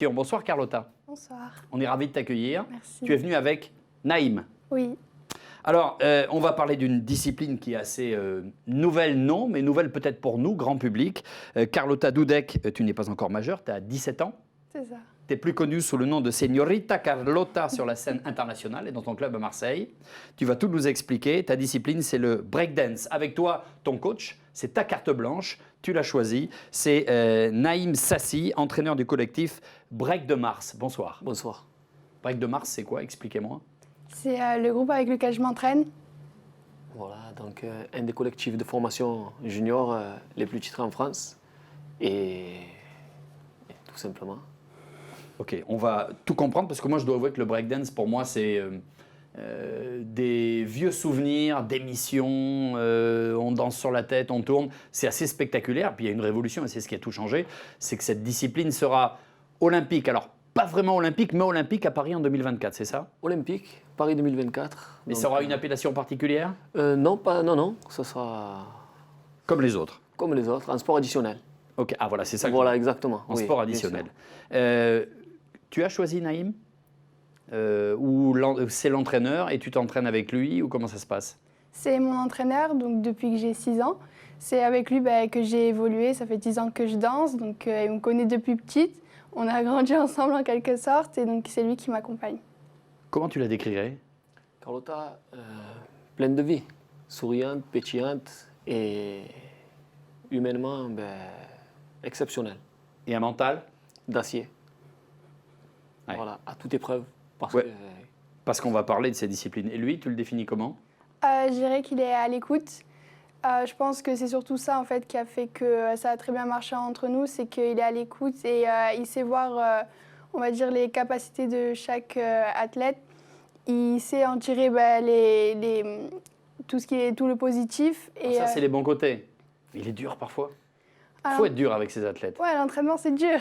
Bonsoir Carlotta. Bonsoir. On est ravis de t'accueillir. Merci. Tu es venue avec Naïm. Oui. Alors, on va parler d'une discipline qui est assez nouvelle, non, mais nouvelle peut-être pour nous, grand public. Carlotta Dudek, tu n'es pas encore majeure, tu as 17 ans. C'est ça. Tu es plus connue sous le nom de Señorita Carlotta sur la scène internationale et dans ton club à Marseille. Tu vas tout nous expliquer. Ta discipline, c'est le breakdance. Avec toi, ton coach, c'est ta carte blanche. Tu l'as choisi. C'est Naïm Sassi, entraîneur du collectif Break de Mars. Bonsoir. Bonsoir. Break de Mars, c'est quoi? Expliquez-moi. C'est le groupe avec lequel je m'entraîne. Voilà, donc un des collectifs de formation junior les plus titrés en France. Et tout simplement. Ok, on va tout comprendre parce que moi je dois avouer que le breakdance pour moi c'est des vieux souvenirs, d'émissions, on danse sur la tête, on tourne, c'est assez spectaculaire. Puis il y a une révolution et c'est ce qui a tout changé, c'est que cette discipline sera olympique. Alors pas vraiment olympique, mais olympique à Paris en 2024, c'est ça? Olympique, Paris 2024. Mais donc, ça aura une appellation particulière? non, ce sera Comme les autres. comme les autres, en sport additionnel. Ok, ah voilà, c'est ça. Voilà, exactement. En oui, sport bien additionnel. sûr. Tu as choisi Naïm ou c'est l'entraîneur et tu t'entraînes avec lui ou comment ça se passe? C'est mon entraîneur, donc depuis que j'ai 6 ans. C'est avec lui que j'ai évolué. Ça fait 10 ans que je danse, donc il me connaît depuis petite. On a grandi ensemble en quelque sorte, et donc c'est lui qui m'accompagne. Comment tu la décrirais? Carlotta, pleine de vie, souriante, pétillante et humainement exceptionnelle. Et un mental? D'acier. Ouais. Voilà, à toute épreuve. Parce Ouais. que, Parce qu'on va parler de ces disciplines. Et lui, tu le définis comment? Je dirais qu'il est à l'écoute. Je pense que c'est surtout ça en fait qui a fait que ça a très bien marché entre nous, c'est qu'il est à l'écoute et il sait voir, on va dire, les capacités de chaque athlète. Il sait en tirer tout ce qui est tout le positif. Alors ça, c'est les bons côtés. Il est dur parfois. Il faut alors, être dur avec ses athlètes. ouais, l'entraînement c'est dur.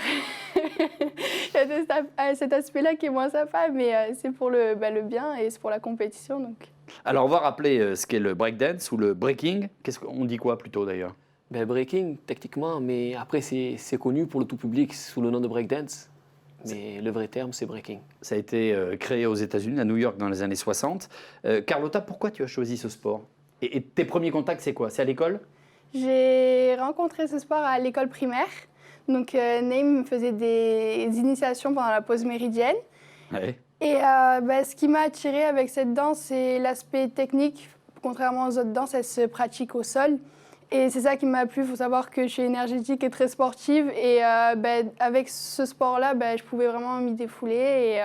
Il y a cet aspect-là qui est moins sympa, mais c'est pour le bien et c'est pour la compétition. Donc. Alors, on va rappeler ce qu'est le breakdance ou le breaking. Qu'est-ce qu'on dit quoi plutôt d'ailleurs? breaking, techniquement, mais après, c'est connu pour le tout public sous le nom de breakdance. Mais le vrai terme, c'est breaking. Ça a été créé aux États-Unis, à New York, dans les années 60. Carlotta, pourquoi tu as choisi ce sport et tes premiers contacts, c'est quoi? C'est à l'école? J'ai rencontré ce sport à l'école primaire. Donc, Naïm faisait des initiations pendant la pause méridienne. Ouais. Et ce qui m'a attirée avec cette danse, c'est l'aspect technique. Contrairement aux autres danses, elle se pratique au sol. Et c'est ça qui m'a plu. Il faut savoir que je suis énergétique et très sportive. Et avec ce sport-là, je pouvais vraiment m'y défouler.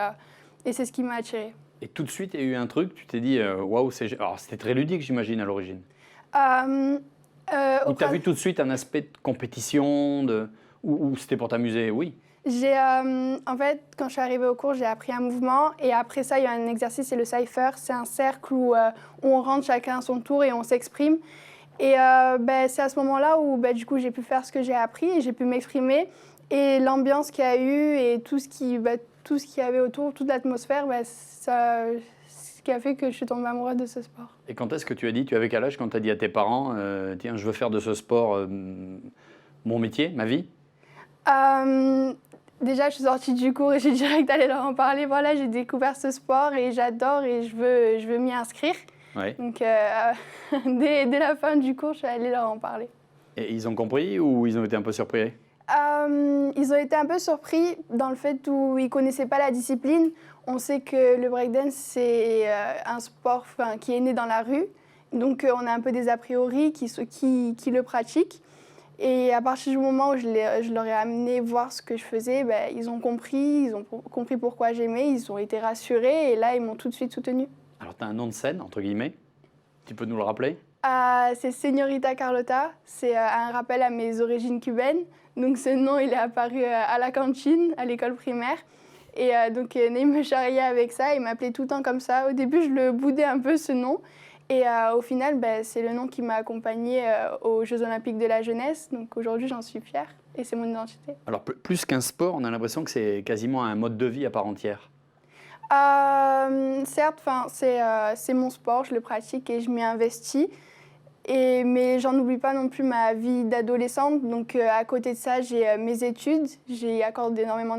Et c'est ce qui m'a attirée. Et tout de suite, il y a eu un truc, tu t'es dit, waouh, alors c'était très ludique, j'imagine, à l'origine. Ou tu as vu tout de suite un aspect de compétition, ou c'était pour t'amuser? Oui. En fait, quand je suis arrivée au cours, j'ai appris un mouvement et après ça, il y a un exercice, c'est le cypher. C'est un cercle où on rentre chacun à son tour et on s'exprime. Et c'est à ce moment-là où du coup, j'ai pu faire ce que j'ai appris et j'ai pu m'exprimer. Et l'ambiance qu'il y a eu et tout ce qu'il y avait autour, toute l'atmosphère, ça, ce qui a fait que je suis tombée amoureuse de ce sport. Et quand est-ce que tu as dit, tu avais quel âge quand tu as dit à tes parents, tiens, je veux faire de ce sport mon métier, ma vie? Déjà, je suis sortie du cours et j'ai direct allé leur en parler. Voilà, j'ai découvert ce sport et j'adore et je veux m'y inscrire. Ouais. Donc, dès la fin du cours, je suis allée leur en parler. Et ils ont compris ou ils ont été un peu surpris? Ils ont été un peu surpris dans le fait où ils ne connaissaient pas la discipline. On sait que le breakdance, c'est un sport qui est né dans la rue. Donc, on a un peu des a priori qui le pratiquent. Et à partir du moment où je leur ai amené voir ce que je faisais, ils ont compris pourquoi j'aimais, ils ont été rassurés et là, ils m'ont tout de suite soutenue. Alors, tu as un nom de scène, entre guillemets. Tu peux nous le rappeler? C'est Señorita Carlotta. C'est un rappel à mes origines cubaines. Donc, ce nom, il est apparu à la cantine, à l'école primaire. Et donc, Naïm me charriait avec ça. Il m'appelait tout le temps comme ça. Au début, je le boudais un peu, ce nom. Et au final, c'est le nom qui m'a accompagnée aux Jeux Olympiques de la jeunesse. Donc aujourd'hui, j'en suis fière et c'est mon identité. Alors, plus qu'un sport, on a l'impression que c'est quasiment un mode de vie à part entière. Certes, c'est mon sport, je le pratique et je m'y investis. Mais j'en oublie pas non plus ma vie d'adolescente. Donc à côté de ça, j'ai mes études. J'y accorde énormément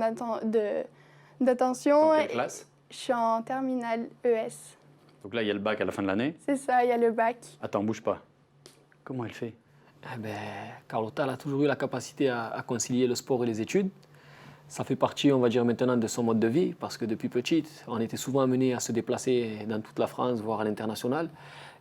d'attention. Dans quelle classe? Je suis en terminale ES. Donc là, il y a le bac à la fin de l'année. C'est ça, il y a le bac. Attends, bouge pas. Comment elle fait? Eh ben, Carlotta elle a toujours eu la capacité à concilier le sport et les études. Ça fait partie, on va dire maintenant, de son mode de vie, parce que depuis petite, on était souvent amené à se déplacer dans toute la France, voire à l'international.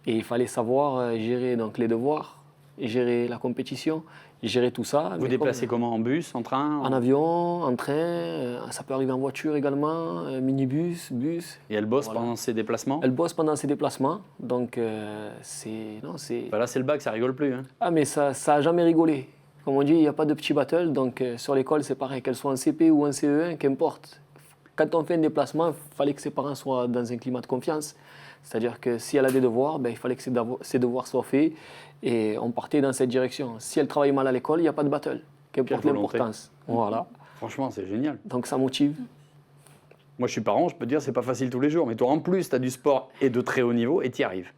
Et il fallait savoir gérer donc, les devoirs, et gérer la compétition, et gérer tout ça. Vous déplacez comment? En bus, en train? En avion, en train, ça peut arriver en voiture également, minibus, bus. Et elle bosse Voilà. pendant ses déplacements? Elle bosse pendant ses déplacements, donc c'est... Bah là, c'est le bac, ça rigole plus. Hein. Ah mais ça a jamais rigolé. Comme on dit, il n'y a pas de petit battle, donc sur l'école c'est pareil, qu'elle soit en CP ou en CE1, qu'importe. Quand on fait un déplacement, il fallait que ses parents soient dans un climat de confiance. C'est-à-dire que si elle a des devoirs, ben, il fallait que ses devoirs soient faits et on partait dans cette direction. Si elle travaille mal à l'école, il n'y a pas de battle, qu'importe Quelle volonté. l'importance. Voilà, Franchement, c'est génial. donc ça motive. Moi, je suis parent, je peux te dire, c'est pas facile tous les jours. Mais toi, en plus, tu as du sport et de très haut niveau et tu y arrives.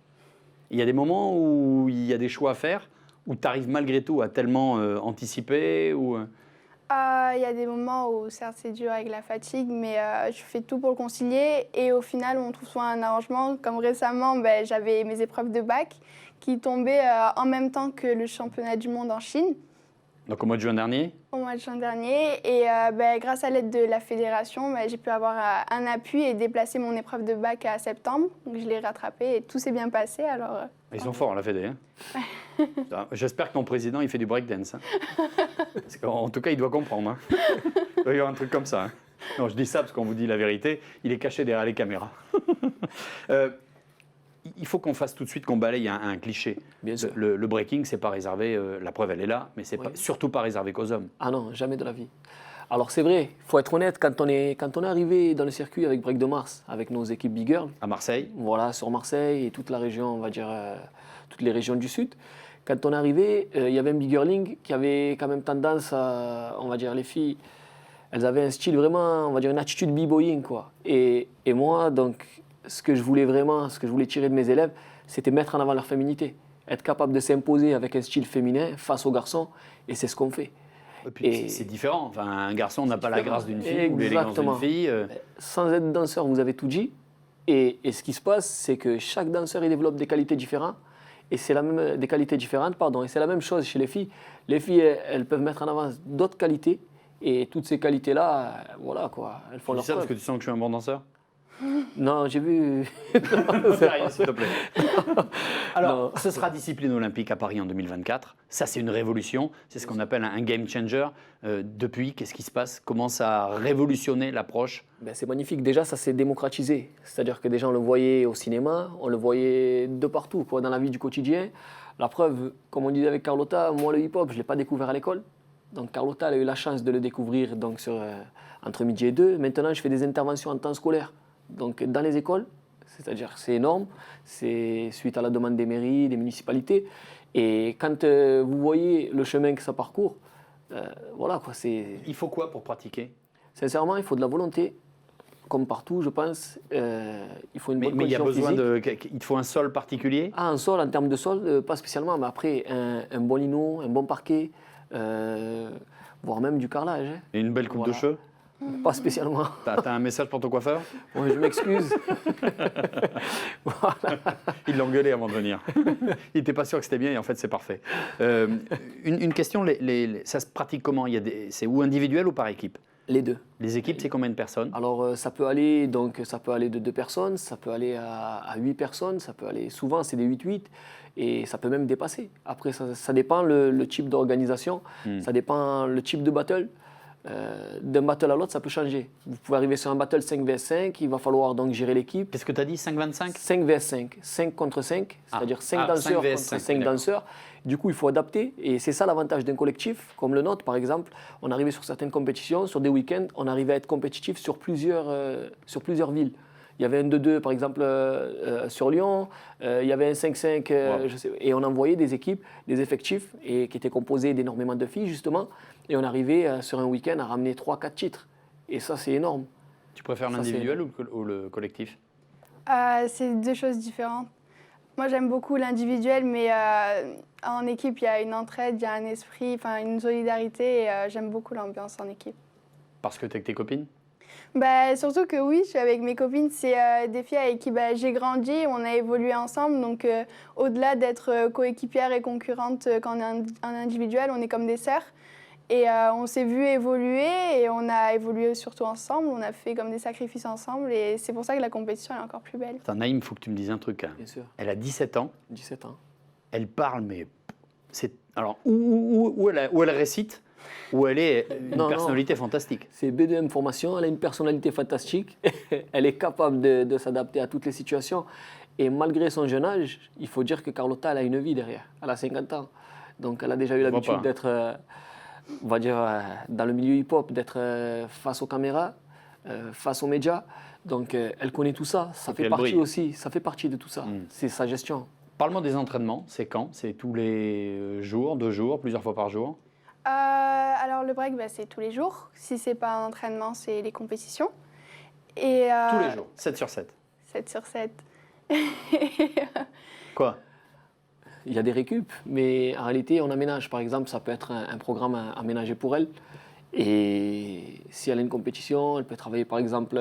Il y a des moments où il y a des choix à faire, où tu arrives malgré tout à tellement anticiper ou... Il y a des moments où certes c'est dur avec la fatigue, mais je fais tout pour le concilier. Et au final, on trouve soit un arrangement. Comme récemment, j'avais mes épreuves de bac qui tombaient en même temps que le championnat du monde en Chine, Donc au mois de juin dernier, au mois de juin dernier. Et grâce à l'aide de la fédération, j'ai pu avoir un appui et déplacer mon épreuve de bac à septembre. Donc je l'ai rattrapée et tout s'est bien passé. Alors, ils sont forts, la Fédé. Hein. J'espère que ton président, il fait du breakdance. Hein. En tout cas, il doit comprendre. Hein. Il doit y avoir un truc comme ça. Hein. Non, je dis ça parce qu'on vous dit la vérité. Il est caché derrière les caméras. Il faut qu'on fasse tout de suite, qu'on balaye un cliché. Bien sûr. Le breaking, c'est pas réservé, la preuve, elle est là, mais c'est Oui. surtout pas réservé qu'aux hommes. Ah non, jamais de la vie. Alors c'est vrai, il faut être honnête, quand on est arrivé dans le circuit avec Break de Mars, avec nos équipes Big Girl, À Marseille, voilà, sur Marseille et toute la région, on va dire, toutes les régions du Sud. Quand on est arrivé, il y avait un Big Girling qui avait quand même tendance à, on va dire, les filles, elles avaient un style vraiment, on va dire, une attitude b-boying, quoi. Et moi, donc, ce que je voulais vraiment, ce que je voulais tirer de mes élèves, c'était mettre en avant leur féminité. Être capable de s'imposer avec un style féminin face aux garçons, et c'est ce qu'on fait. et puis c'est différent. Enfin, un garçon n'a pas la grâce d'une fille ou l'élégance d'une Exactement. fille. Sans être danseur, vous avez tout dit. Et ce qui se passe, c'est que chaque danseur il développe des qualités différentes. Et c'est la même, des qualités différentes, pardon. Et c'est la même chose chez les filles. Les filles, elles peuvent mettre en avant d'autres qualités. Et toutes ces qualités-là, voilà quoi, elles font Tu dis leur ça parce preuve. que tu sens que je suis un bon danseur? Non, j'ai vu. Sérieux, s'il te plaît. Alors, Non. ce sera discipline olympique à Paris en 2024. Ça, c'est une révolution. C'est ce qu'on appelle un game changer. Depuis, qu'est-ce qui se passe? Comment ça a révolutionné l'approche? Ben, c'est magnifique. Déjà, ça s'est démocratisé. C'est-à-dire que déjà, on le voyait au cinéma, on le voyait de partout, quoi, dans la vie du quotidien. La preuve, comme on disait avec Carlotta, moi, le hip-hop, je ne l'ai pas découvert à l'école. Donc, Carlotta elle a eu la chance de le découvrir donc, entre midi et 2. Maintenant, je fais des interventions en temps scolaire. Donc, dans les écoles, c'est-à-dire que c'est énorme. C'est suite à la demande des mairies, des municipalités. Et quand vous voyez le chemin que ça parcourt, voilà quoi, c'est... Il faut quoi pour pratiquer? Sincèrement, il faut de la volonté, comme partout, je pense. Il faut une bonne Mais il y a condition besoin physique. il te faut un sol particulier? Ah, un sol, en termes de sol, pas spécialement, mais après, un bon lino, un bon parquet, voire même du carrelage. Hein. Et une belle coupe Voilà. de cheveux? Pas spécialement. T'as un message pour ton coiffeur? Ouais, je m'excuse. Il l'a engueulé avant de venir. Il n'était pas sûr que c'était bien et en fait c'est parfait. Une question, ça se pratique comment? C'est ou individuel ou par équipe? Les deux. Les équipes, c'est combien de personnes? Alors ça peut aller de 2 personnes, ça peut aller à 8 personnes, ça peut aller souvent c'est des 8-8 et ça peut même dépasser. Après ça dépend le type d'organisation, ça dépend le type de battle. D'un battle à l'autre, ça peut changer. Vous pouvez arriver sur un battle 5 vs 5, il va falloir donc gérer l'équipe. Qu'est-ce que tu as dit? 5-25? 5 vs 5, 5 contre 5, c'est-à-dire 5 danseurs 5 vs contre 5, 5 d'accord. danseurs. Du coup, il faut adapter et c'est ça l'avantage d'un collectif comme le nôtre, par exemple. On arrivait sur certaines compétitions, sur des week-ends, on arrivait à être compétitif sur plusieurs villes. Il y avait un 2-2 par exemple sur Lyon, il y avait un 5-5, Wow. je sais, et on envoyait des équipes, des effectifs et qui étaient composés d'énormément de filles justement. Et on arrivait sur un week-end à ramener 3-4 titres. Et ça, c'est énorme. Tu préfères Ça, l'individuel ou le collectif? C'est deux choses différentes. Moi, j'aime beaucoup l'individuel, mais en équipe, il y a une entraide, il y a un esprit, enfin une solidarité, et j'aime beaucoup l'ambiance en équipe. Parce que tu es avec tes copines? Bah, surtout que oui, je suis avec mes copines, c'est des filles avec qui bah, j'ai grandi, on a évolué ensemble, donc au-delà d'être coéquipières et concurrentes quand on est en individuel, on est comme des sœurs. Et on s'est vu évoluer et on a évolué surtout ensemble, on a fait comme des sacrifices ensemble et c'est pour ça que la compétition est encore plus belle. Attends, Naïm, il faut que tu me dises un truc. Hein. Bien sûr. Elle a 17 ans, 17 ans. elle parle, mais c'est alors où elle récite, où elle est une Non, personnalité fantastique. C'est B2M Formation, elle a une personnalité fantastique, elle est capable de s'adapter à toutes les situations. Et malgré son jeune âge, il faut dire que Carlotta, elle a une vie derrière. Elle a 50 ans. Donc elle a déjà eu Je vois l'habitude pas. d'être, on va dire, dans le milieu hip-hop, d'être face aux caméras, face aux médias. Donc elle connaît tout ça. Ça puis fait elle partie brille. aussi, ça fait partie de tout ça. C'est sa gestion. Parle-moi des entraînements, c'est quand? C'est tous les jours, 2 jours, plusieurs fois par jour? Alors le break, bah, c'est tous les jours. Si c'est pas un entraînement, c'est les compétitions. Et, Tous les jours, 7 sur 7. 7 sur 7. Quoi? Il y a des récup, mais en réalité, on aménage. Par exemple, ça peut être un programme aménagé pour elle. Et si elle a une compétition, elle peut travailler par exemple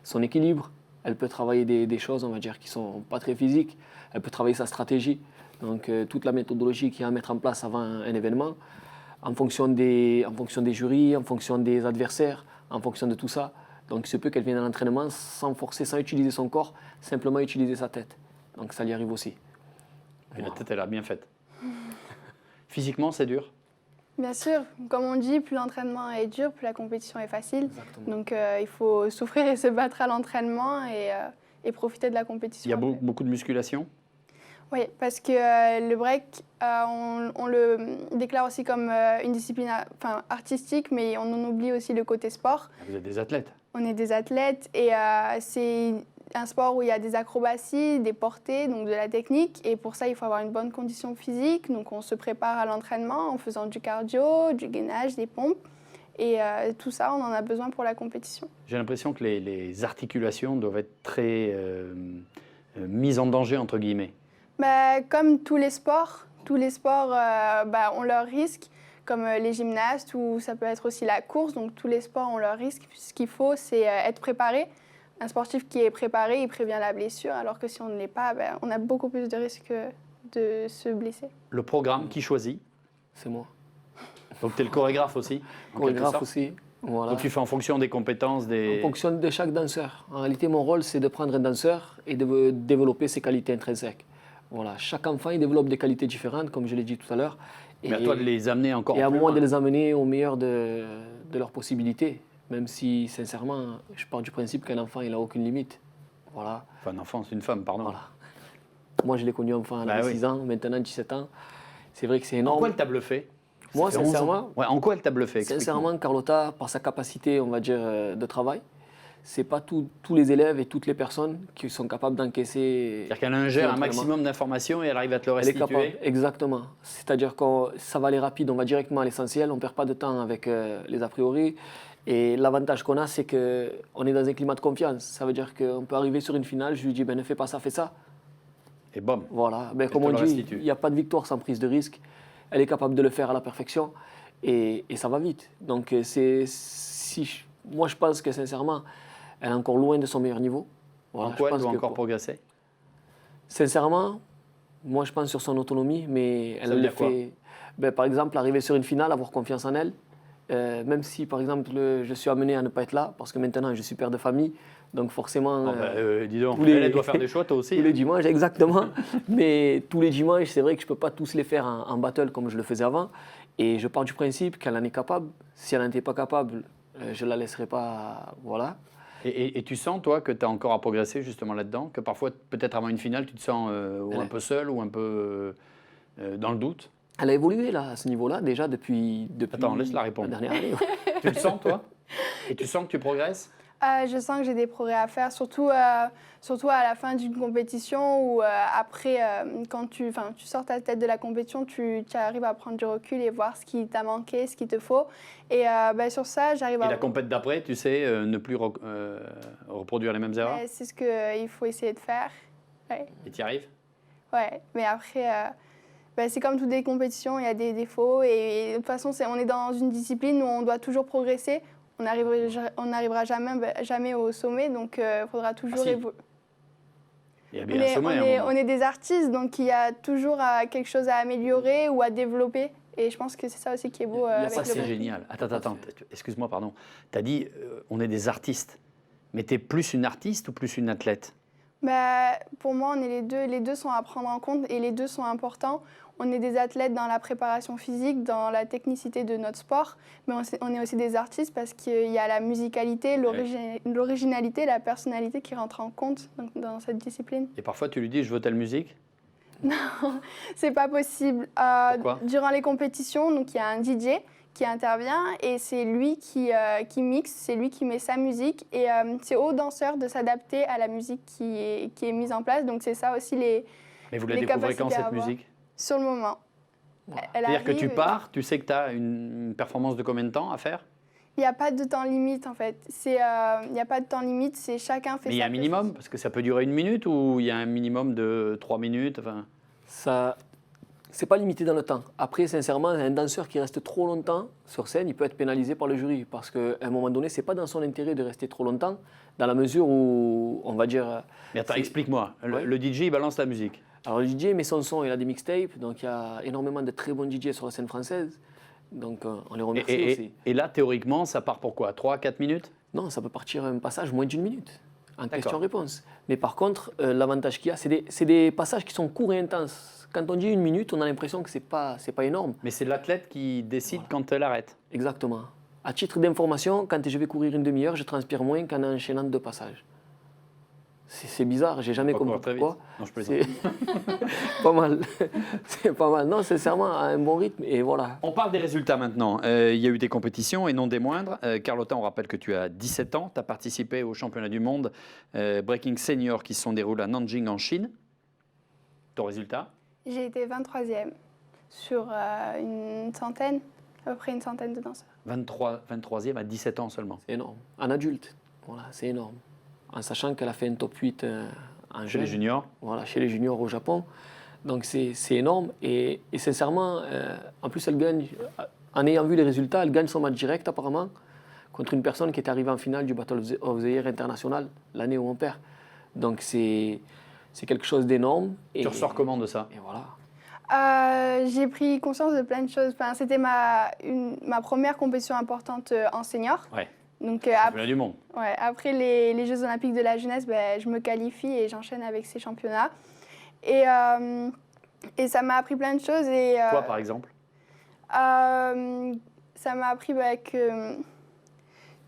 son équilibre. Elle peut travailler des choses, on va dire, qui sont pas très physiques. Elle peut travailler sa stratégie. Donc toute la méthodologie qu'il y a à mettre en place avant un événement, en fonction des jurys, en fonction des adversaires, en fonction de tout ça. Donc il se peut qu'elle vienne à l'entraînement sans forcer, sans utiliser son corps, simplement utiliser sa tête. Donc ça lui arrive aussi. Et la tête, elle a bien faite. Physiquement, c'est dur. Bien sûr, comme on dit, plus l'entraînement est dur, plus la compétition est facile. Exactement. Donc il faut souffrir et se battre à l'entraînement et profiter de la compétition. Il y a après. beaucoup de musculation. Oui, parce que le break, on le déclare aussi comme une discipline artistique, mais on en oublie aussi le côté sport. Vous êtes des athlètes. On est des athlètes et c'est un sport où il y a des acrobaties, des portées, donc de la technique. Et pour ça, il faut avoir une bonne condition physique. Donc on se prépare à l'entraînement en faisant du cardio, du gainage, des pompes. Et tout ça, on en a besoin pour la compétition. J'ai l'impression que les articulations doivent être très mises en danger, entre guillemets. Bah, comme tous les sports ont leurs risques, comme les gymnastes ou ça peut être aussi la course. Donc tous les sports ont leurs risques. Ce qu'il faut, c'est être préparé. Un sportif qui est préparé, il prévient la blessure, alors que si on ne l'est pas, on a beaucoup plus de risques de se blesser. Le programme, qui choisit? C'est moi. Donc tu es le chorégraphe aussi? en quelque Chorégraphe sorte. aussi. Voilà. Donc tu fais en fonction des compétences des... En fonction de chaque danseur. En réalité, mon rôle, c'est de prendre un danseur et de développer ses qualités intrinsèques. Voilà. Chaque enfant, il développe des qualités différentes, comme je l'ai dit tout à l'heure. Mais à toi de les amener encore Et à plus moi loin. de les amener au meilleur de leurs possibilités. Même si, sincèrement, je pars du principe qu'un enfant, il n'a aucune limite. Voilà. Enfin, un enfant, c'est une femme, pardon. Voilà. Moi, je l'ai connu enfant à Bah oui. 6 ans, maintenant 17 ans. C'est vrai que c'est En énorme. quoi elle t'a bluffé? Moi, Ça fait 11 ans. sincèrement, Ouais, en quoi elle t'a bluffé? Explique-moi. sincèrement, Carlotta, par sa capacité, on va dire, de travail, c'est pas tous les élèves et toutes les personnes qui sont capables d'encaisser. C'est-à-dire qu'elle ingère un l'entraînement. maximum d'informations et elle arrive à te le Elle est capable, restituer. exactement. C'est-à-dire que ça va aller rapide, on va directement à l'essentiel, on ne perd pas de temps avec les a priori. Et l'avantage qu'on a, c'est qu'on est dans un climat de confiance. Ça veut dire qu'on peut arriver sur une finale, je lui dis, ne fais pas ça, fais ça. Et bam. Voilà, comme te on le dit, restitue. il n'y a pas de victoire sans prise de risque. Elle est capable de le faire à la perfection et ça va vite. Donc moi je pense que sincèrement, elle est encore loin de son meilleur niveau. Voilà, En quoi je elle pense doit que encore progresser? sincèrement, moi je pense sur son autonomie, mais Ça elle veut le dire quoi? fait. Par exemple, arriver sur une finale, avoir confiance en elle. Même si par exemple je suis amené à ne pas être là, parce que maintenant je suis père de famille, donc forcément. Dis donc, tous les- elle doit faire des choix, toi aussi. Tous les dimanches, exactement. Mais tous les dimanches, c'est vrai que je ne peux pas tous les faire en battle comme je le faisais avant. Et je pars du principe qu'elle en est capable. Si elle n'en était pas capable, je ne la laisserai pas. Voilà. Et tu sens, toi, que tu as encore à progresser justement là-dedans? Que parfois, peut-être avant une finale, tu te sens ou un peu seul ou un peu dans le doute? Elle a évolué là, à ce niveau-là, déjà depuis Attends, laisse-la répondre. la dernière année. Tu le sens, toi? Et tu sens que tu progresses? Je sens que j'ai des progrès à faire, surtout à la fin d'une compétition ou après, quand tu sors ta tête de la compétition, tu arrives à prendre du recul et voir ce qui t'a manqué, ce qu'il te faut. Et sur ça, j'arrive Et à... la compète d'après, tu sais, ne plus reproduire les mêmes erreurs? C'est ce qu'il faut essayer de faire. Ouais. Et tu y arrives? Ouais, mais après, c'est comme toutes les compétitions, il y a des défauts. Et de toute façon, on est dans une discipline où on doit toujours progresser. On n'arrivera jamais au sommet, donc il faudra toujours si. évoluer. Il y a bien un sommet à un moment. On est des artistes, donc il y a toujours quelque chose à améliorer ou à développer. Et je pense que c'est ça aussi qui est beau avec Ça, le c'est breaking. génial. Attends, excuse-moi, pardon. Tu as dit, on est des artistes. Mais tu es plus une artiste ou plus une athlète? Pour moi, on est les deux. Les deux sont à prendre en compte et les deux sont importants. On est des athlètes dans la préparation physique, dans la technicité de notre sport, mais on est aussi des artistes parce qu'il y a la musicalité, l'originalité, la personnalité qui rentre en compte dans cette discipline. Et parfois, tu lui dis, je veux telle musique? C'est pas possible. Pourquoi? Durant les compétitions, donc il y a un DJ qui intervient et c'est lui qui mixe, c'est lui qui met sa musique et c'est aux danseurs de s'adapter à la musique qui est mise en place. Donc c'est ça aussi Mais vous la découvrez quand, capacités à cette avoir. musique? Sur le moment. Elle C'est-à-dire que tu arrive. pars, tu sais que tu as une performance de combien de temps à faire? Il n'y a pas de temps limite en fait. Il n'y a pas de temps limite, c'est chacun fait Mais il y a sa un minimum? prestation. Parce que ça peut durer 1 minute ou il y a un minimum de 3 minutes? Enfin, Ça, c'est pas limité dans le temps. Après, sincèrement, un danseur qui reste trop longtemps sur scène, il peut être pénalisé par le jury parce qu'à un moment donné, c'est pas dans son intérêt de rester trop longtemps, dans la mesure où, on va dire. mais attends, explique-moi. Ouais. Le DJ, il balance la musique. Alors le DJ met son son, il a des mixtapes, donc il y a énormément de très bons DJ sur la scène française. Donc on les remercie aussi. Et là, théoriquement, ça part pour quoi? 3-4 minutes? Non, ça peut partir un passage moins d'1 minute, en D'accord. question-réponse. Mais par contre, l'avantage qu'il y a, c'est des passages qui sont courts et intenses. Quand on dit 1 minute, on a l'impression que c'est pas énorme. Mais c'est l'athlète qui décide quand elle arrête. Exactement. À titre d'information, quand je vais courir une demi-heure, je transpire moins qu'en enchaînant 2 passages. C'est bizarre, j'ai jamais Pas compris courir très pourquoi. vite. Non, je plaisante. C'est pas mal. C'est pas mal. Non, sincèrement, à un bon rythme, et voilà. On parle des résultats maintenant. Il y a eu des compétitions et non des moindres. Carlotta, on rappelle que tu as 17 ans. Tu as participé aux championnats du monde Breaking Senior qui se sont déroulés à Nanjing en Chine. Ton résultat? J'ai été 23e sur une centaine, à peu près une centaine de danseurs. 23e à 17 ans seulement. C'est énorme. En adulte, voilà, c'est énorme. En sachant qu'elle a fait un top 8 en Chez jeune. les juniors? Voilà, chez les juniors au Japon. Donc c'est énorme. Et sincèrement, en plus, elle gagne, en ayant vu les résultats, elle gagne son match direct apparemment contre une personne qui est arrivée en finale du Battle of the Year international l'année où on perd. Donc c'est quelque chose d'énorme. Tu ressors comment de ça? Et voilà. J'ai pris conscience de plein de choses. Enfin, c'était ma première compétition importante en senior. Ouais. Donc Championnat du monde. après les Jeux Olympiques de la jeunesse, je me qualifie et j'enchaîne avec ces championnats. Et ça m'a appris plein de choses. Quoi, par exemple? Ça m'a appris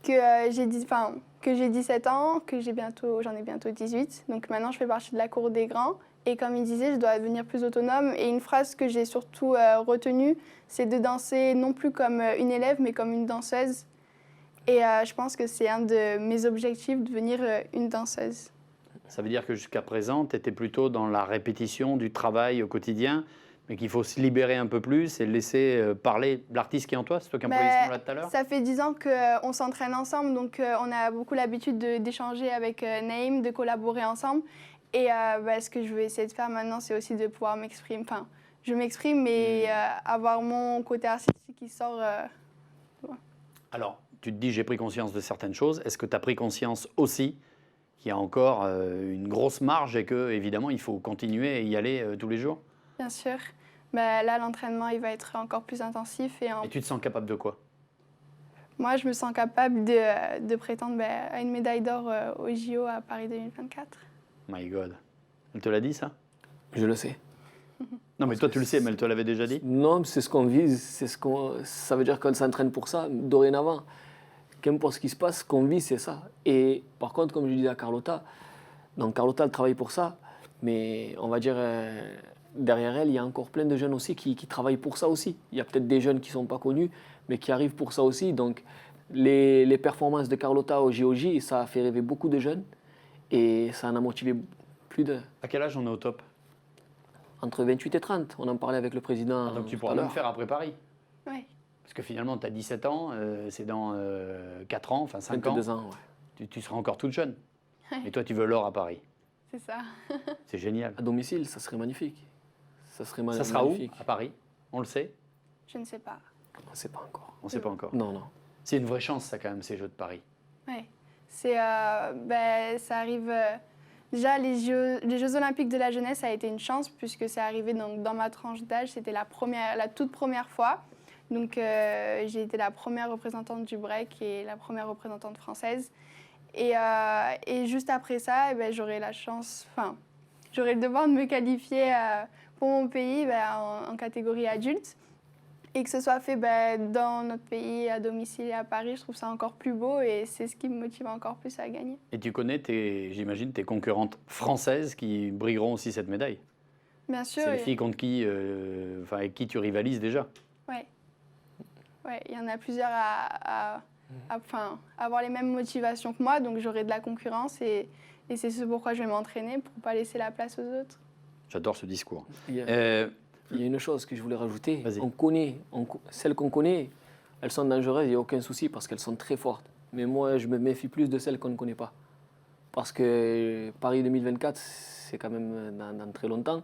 que j'ai 17 ans, que j'en ai bientôt 18. Donc maintenant, je fais partie de la cour des grands. Et comme il disait, je dois devenir plus autonome. Et une phrase que j'ai surtout retenue, c'est de danser non plus comme une élève, mais comme une danseuse. Et je pense que c'est un de mes objectifs, devenir une danseuse. Ça veut dire que jusqu'à présent, tu étais plutôt dans la répétition du travail au quotidien, mais qu'il faut se libérer un peu plus et laisser parler l'artiste qui est en toi. C'est toi qui as employé ce mot-là tout à l'heure? Ça fait 10 ans qu'on s'entraîne ensemble, donc on a beaucoup l'habitude d'échanger avec Naïm, de collaborer ensemble. Et ce que je vais essayer de faire maintenant, c'est aussi de pouvoir m'exprimer. Enfin, je m'exprime, mais avoir mon côté artistique qui sort. Alors, tu te dis, j'ai pris conscience de certaines choses. Est-ce que tu as pris conscience aussi qu'il y a encore une grosse marge et que, évidemment, il faut continuer et y aller tous les jours? Bien sûr. Là, l'entraînement, il va être encore plus intensif. Et tu te sens capable de quoi? Moi, je me sens capable de prétendre à une médaille d'or au JO à Paris 2024. My God. Elle te l'a dit, ça? Je le sais. Non, mais toi, tu le sais, mais elle te l'avait déjà dit? Non, c'est ce qu'on vise. Ça veut dire qu'on s'entraîne pour ça, dorénavant. Qu'importe ce qui se passe, ce qu'on vise, c'est ça. Et par contre, comme je disais à Carlotta, donc Carlotta, elle travaille pour ça, mais on va dire, derrière elle, il y a encore plein de jeunes aussi qui travaillent pour ça aussi. Il y a peut-être des jeunes qui ne sont pas connus, mais qui arrivent pour ça aussi. Donc, les performances de Carlotta au JOJ, ça a fait rêver beaucoup de jeunes et ça en a motivé plus de... À quel âge on est au top? Entre 28 et 30, on en parlait avec le président. Donc tu tout pourras à même l'heure. faire après Paris? Oui. Parce que finalement, tu as 17 ans, c'est dans 4 ans, enfin 5 ans. 22 ans, ouais. Tu seras encore toute jeune. Ouais. Et toi, tu veux l'or à Paris? C'est ça. C'est génial. À domicile, ça serait magnifique. Ça serait Ça sera où? magnifique. À Paris? On le sait? Je ne sais pas. On ne sait pas encore. On ne sait pas encore. Non, non. C'est une vraie chance, ça, quand même, ces Jeux de Paris. Ouais. C'est, ça arrive. Déjà, les Jeux Olympiques de la jeunesse, ça a été une chance puisque c'est arrivé donc, dans ma tranche d'âge. C'était la toute première fois. Donc, j'ai été la première représentante du break et la première représentante française. Et juste après ça, eh ben, j'aurai la chance, enfin, j'aurai le devoir de me qualifier pour mon pays en catégorie adulte. Et que ce soit fait dans notre pays, à domicile et à Paris, je trouve ça encore plus beau et c'est ce qui me motive encore plus à gagner. Et tu connais, j'imagine, tes concurrentes françaises qui brilleront aussi cette médaille. Bien sûr. C'est les filles contre qui, avec qui tu rivalises déjà. Ouais. Ouais, il y en a plusieurs à avoir les mêmes motivations que moi, donc j'aurai de la concurrence et c'est ce pourquoi je vais m'entraîner pour ne pas laisser la place aux autres. J'adore ce discours. Il y a une chose que je voulais rajouter. Vas-y. Celles qu'on connaît, elles sont dangereuses, il n'y a aucun souci parce qu'elles sont très fortes. Mais moi, je me méfie plus de celles qu'on ne connaît pas. Parce que Paris 2024, c'est quand même dans très longtemps.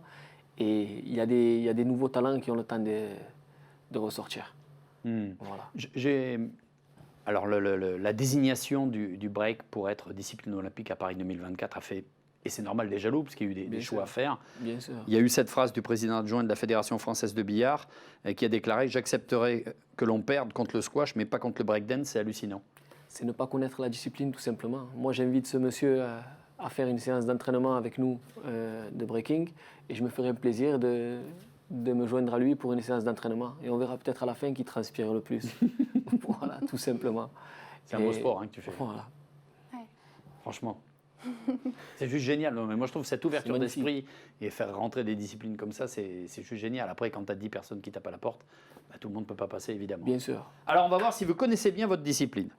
Et il y a des nouveaux talents qui ont le temps de ressortir. Voilà. Alors, la désignation du break pour être discipline olympique à Paris 2024 a fait, et c'est normal, des jaloux, parce qu'il y a eu des choix à faire. Bien sûr. Il y a eu cette phrase du président adjoint de la Fédération française de billard qui a déclaré « J'accepterai que l'on perde contre le squash, mais pas contre le breakdance, c'est hallucinant ». C'est ne pas connaître la discipline, tout simplement. Moi, j'invite ce monsieur à faire une séance d'entraînement avec nous de breaking, et je me ferai un plaisir de me joindre à lui pour une séance d'entraînement. Et on verra peut-être à la fin qui transpire le plus. Voilà, tout simplement. C'est un beau sport que tu fais. Voilà. Ouais. Franchement. C'est juste génial. Mais moi, je trouve cette ouverture C'est magnifique. d'esprit et faire rentrer des disciplines comme ça, c'est juste génial. Après, quand tu as 10 personnes qui tapent à la porte, tout le monde ne peut pas passer, évidemment. Bien sûr. Alors, on va voir si vous connaissez bien votre discipline.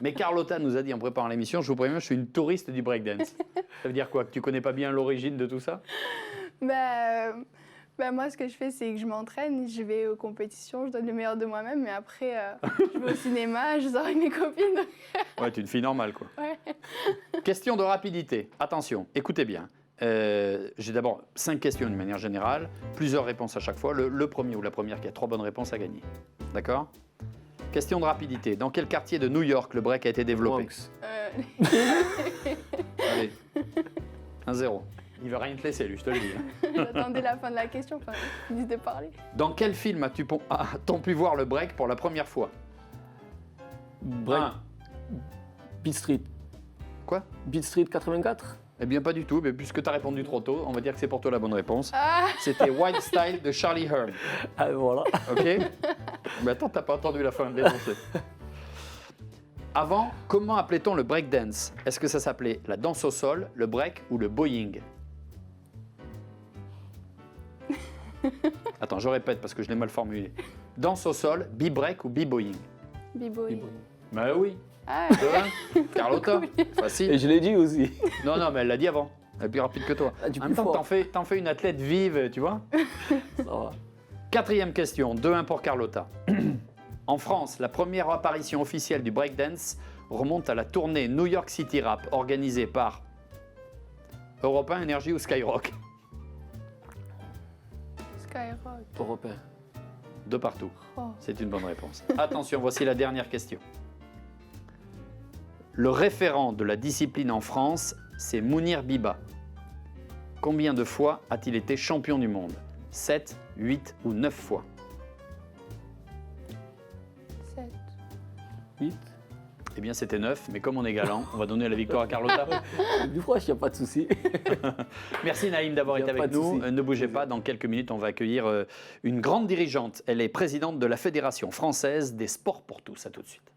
Mais Carlotta nous a dit en préparant l'émission, je vous préviens, je suis une touriste du breakdance. Ça veut dire quoi? Que tu connais pas bien l'origine de tout ça? Moi, ce que je fais, c'est que je m'entraîne, je vais aux compétitions, je donne le meilleur de moi-même, mais après, je vais au cinéma, je sors avec mes copines. Ouais, tu es une fille normale, quoi. Ouais. Question de rapidité. Attention, écoutez bien. J'ai d'abord 5 questions d'une manière générale, plusieurs réponses à chaque fois. Le premier ou la première qui a 3 bonnes réponses a gagné. D'accord? Question de rapidité. Dans quel quartier de New York le break a été développé? Bronx. Allez, 1-0. Il veut rien te laisser, lui, je te le dis. J'attendais la fin de la question, enfin, finis de parler. Dans quel film a-t-on pu voir le break pour la première fois? Break. Beat Street. Quoi? Beat Street 84. Eh bien, pas du tout. Mais puisque tu as répondu trop tôt, on va dire que c'est pour toi la bonne réponse. Ah, C'était Wild Style de Charlie Hearn. Ah, voilà. Ok? Mais attends, t'as pas entendu la fin de l'énoncé. Avant, comment appelait-on le breakdance? Est-ce que ça s'appelait la danse au sol, le break ou le boying? Attends, je répète parce que je l'ai mal formulé. Danse au sol, b-break ou b-boying? B-boy. Bah oui. Ah, 2-1. Carlotta, facile. Et je l'ai dit aussi. Non, mais elle l'a dit avant. Elle est plus rapide que toi. Ah, du En plus même temps, fort. t'en fais une athlète vive, tu vois. Ça va. 4e question, 2-1 pour Carlotta. En France, la première apparition officielle du breakdance remonte à la tournée New York City Rap organisée par Europe 1, Énergie ou Skyrock. Skyrock. Européen. De partout. Oh. C'est une bonne réponse. Attention, voici la dernière question. Le référent de la discipline en France, c'est Mounir Biba. Combien de fois a-t-il été champion du monde? 7, 8 ou 9 fois? 7. 8. Eh bien, c'était 9, mais comme on est galant, on va donner la victoire à Carlotta. Du proche, il n'y a pas de souci. Merci Naïm d'avoir Y a été pas avec de nous. souci. Ne bougez pas, dans quelques minutes, on va accueillir une grande dirigeante. Elle est présidente de la Fédération française des sports pour tous. À tout de suite.